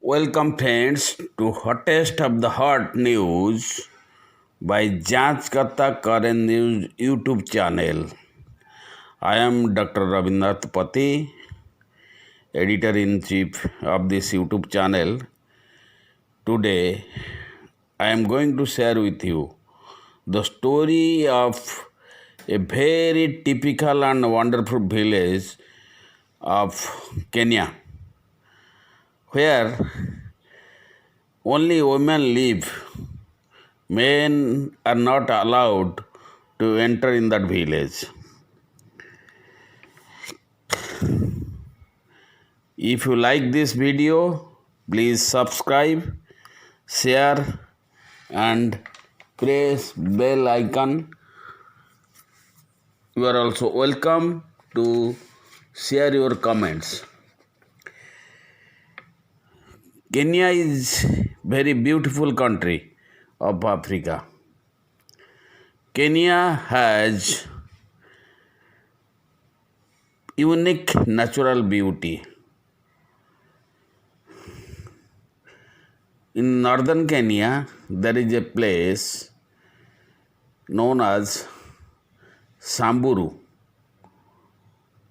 Welcome friends to hottest of the hot news by Janch Karta Current News YouTube channel. I am Dr. Rabindranath Pati, editor-in-chief of this YouTube channel. Today, I am going to share with you the story of a very typical and wonderful village of Kenya, where only women live. Men are not allowed to enter in that village. If you like this video, please subscribe, share and press bell icon. You are also welcome to share your comments. Kenya is very beautiful country of Africa. Kenya has unique natural beauty. In northern Kenya, there is a place known as Samburu,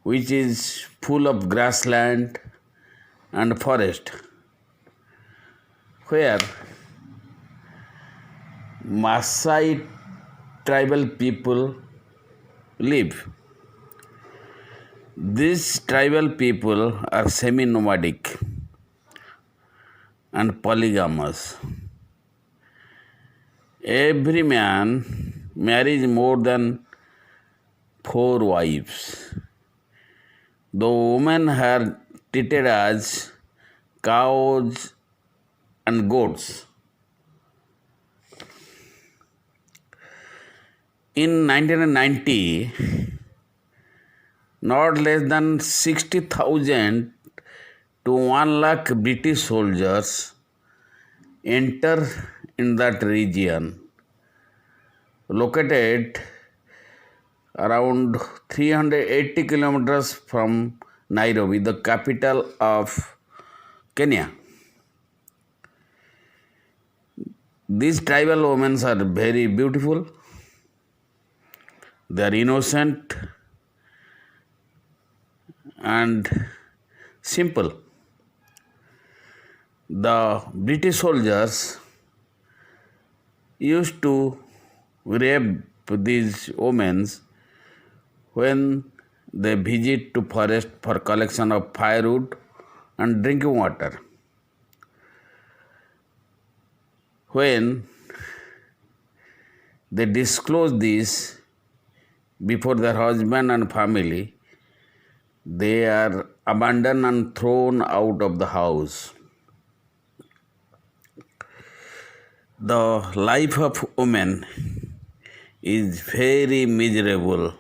which is full of grassland and forest, where Maasai tribal people live. These tribal people are semi-nomadic and polygamous. Every man marries more than 4 wives. The women are treated as cows and goats. In 1990, not less than 60,000 to 1 lakh British soldiers enter in that region, located around 380 kilometers from Nairobi, the capital of Kenya. These tribal women are very beautiful. They are innocent and simple. The British soldiers used to rape these women when they visit to forest for collection of firewood and drinking water. When they disclose this before their husband and family, they are abandoned and thrown out of the house. The life of women is very miserable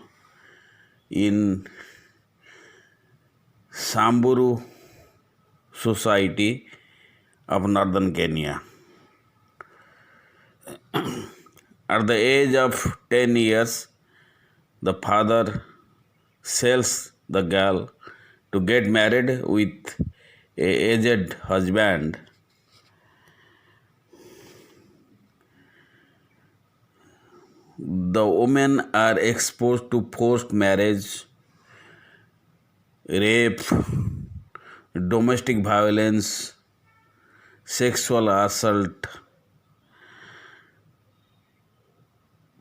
in Samburu society of northern Kenya. At the age of 10 years, the father sells the girl to get married with a aged husband. The women are exposed to forced marriage, rape, domestic violence, sexual assault,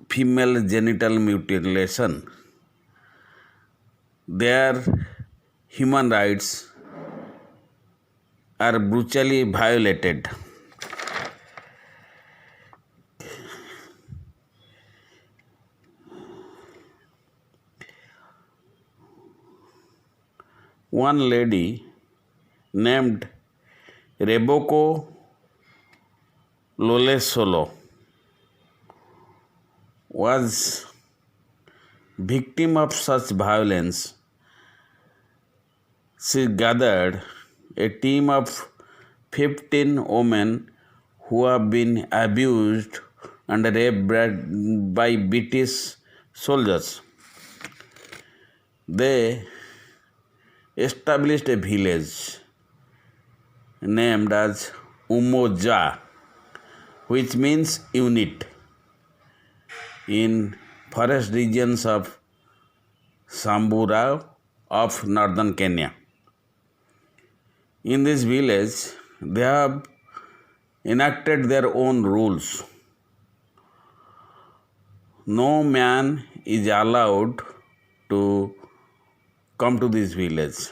female genital mutilation. Their human rights are brutally violated. One lady named Reboko Lolesolo was victim of such violence. She gathered a team of 15 women who have been abused and raped by British soldiers. They established a village named as Umoja, which means unit, in forest regions of Samburu of northern Kenya. In this village, they have enacted their own rules. No man is allowed to come to this village.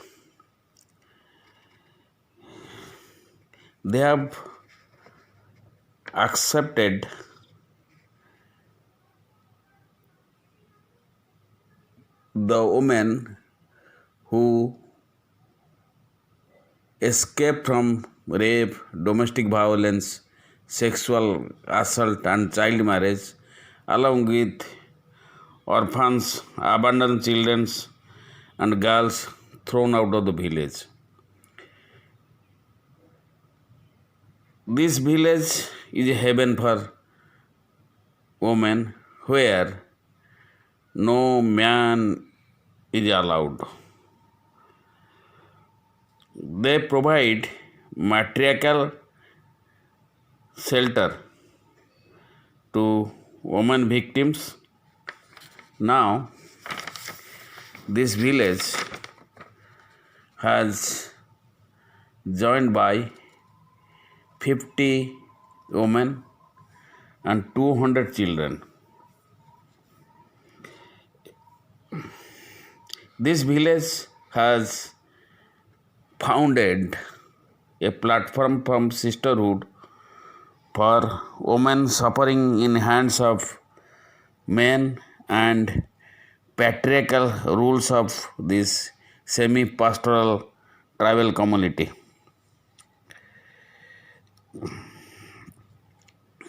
They have accepted the women who escape from rape, domestic violence, sexual assault, and child marriage, along with orphans, abandoned children, and girls thrown out of the village. This village is a haven for women where no man is allowed. They provide matriarchal shelter to women victims. Now, this village has joined by 50 women and 200 children. This village has founded a platform from sisterhood for women suffering in hands of men and patriarchal rules of this semi-pastoral tribal community.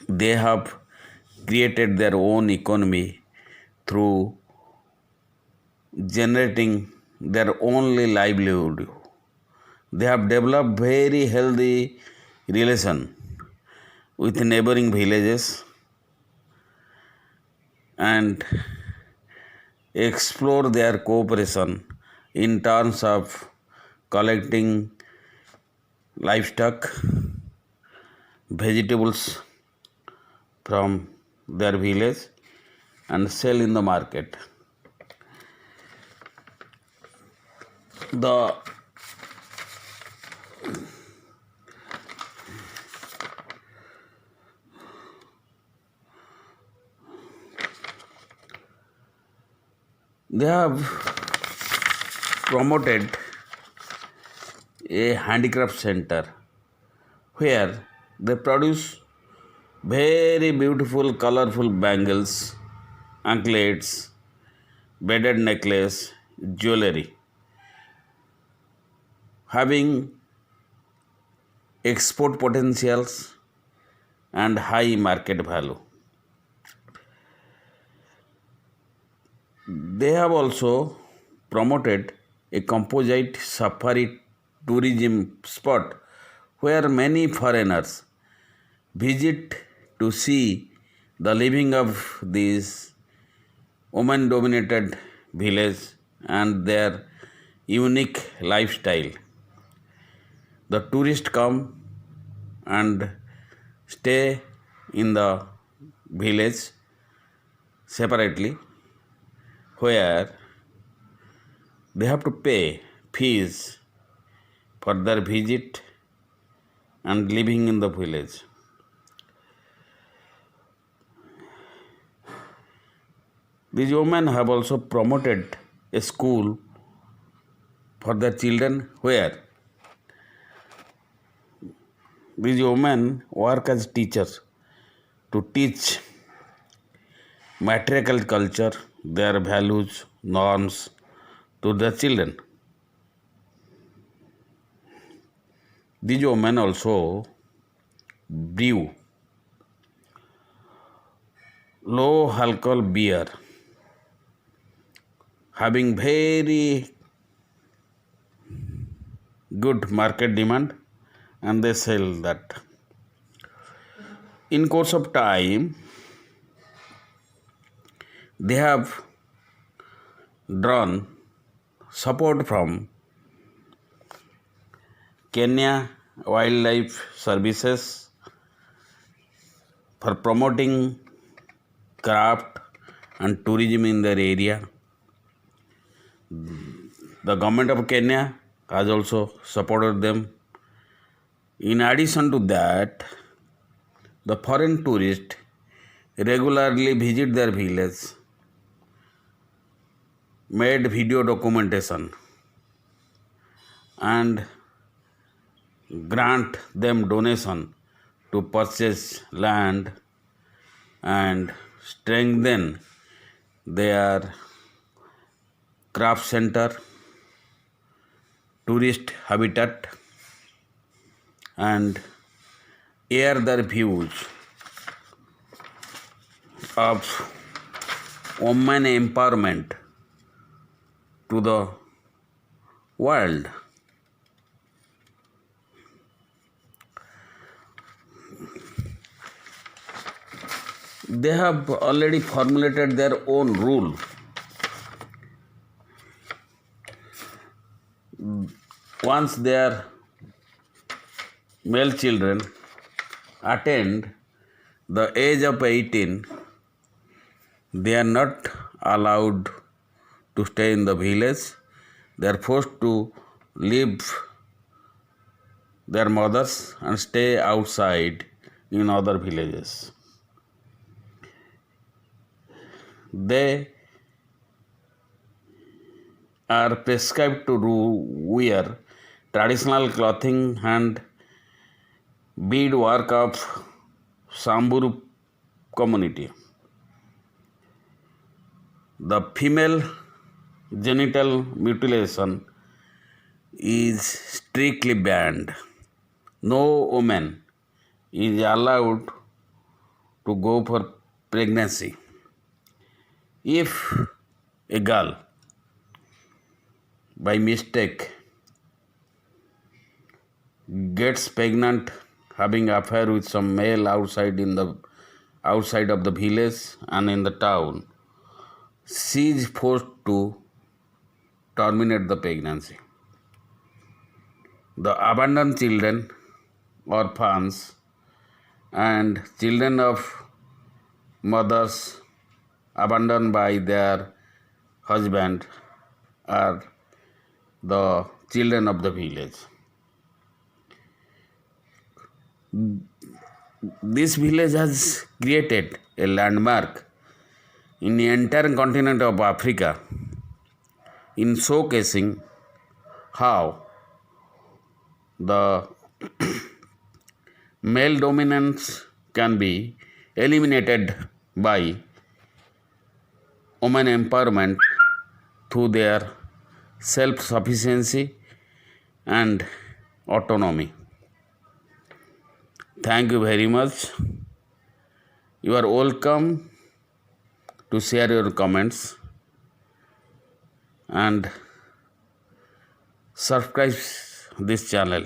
They have created their own economy through generating their only livelihood. They have developed very healthy relation with neighboring villages and explore their cooperation in terms of collecting livestock, vegetables from their village and sell in the market. They have promoted a handicraft center where they produce very beautiful, colorful bangles, anklets, beaded necklace, jewelry, having export potentials and high market value. They have also promoted a composite safari tourism spot where many foreigners visit to see the living of this woman dominated village and their unique lifestyle. The tourists come and stay in the village separately where they have to pay fees for their visit and living in the village. These women have also promoted a school for their children where these women work as teachers to teach matriarchal culture, their values, norms to the children. These women also brew low alcohol beer, having very good market demand, and they sell that. In course of time, they have drawn support from Kenya wildlife services for promoting craft and tourism in their area. The government of Kenya has also supported them. In addition to that, the foreign tourists regularly visit their village, made video documentation, and grant them donation to purchase land and strengthen their craft center, tourist habitat, and air their views of women empowerment to the world. They have already formulated their own rule. Once their male children attain the age of 18, they are not allowed to stay in the village. They are forced to leave their mothers and stay outside in other villages. They are prescribed to wear traditional clothing and bead work of Samburu community. The female genital mutilation is strictly banned. No woman is allowed to go for pregnancy. If a girl by mistake gets pregnant having affair with some male outside of the village and in the town, she is forced to terminate the pregnancy. The abandoned children, orphans, and children of mothers abandoned by their husband are the children of the village. This village has created a landmark in the entire continent of Africa in showcasing how the male dominance can be eliminated by women empowerment through their self-sufficiency and autonomy. Thank you very much. You are welcome to share your comments and subscribe this channel.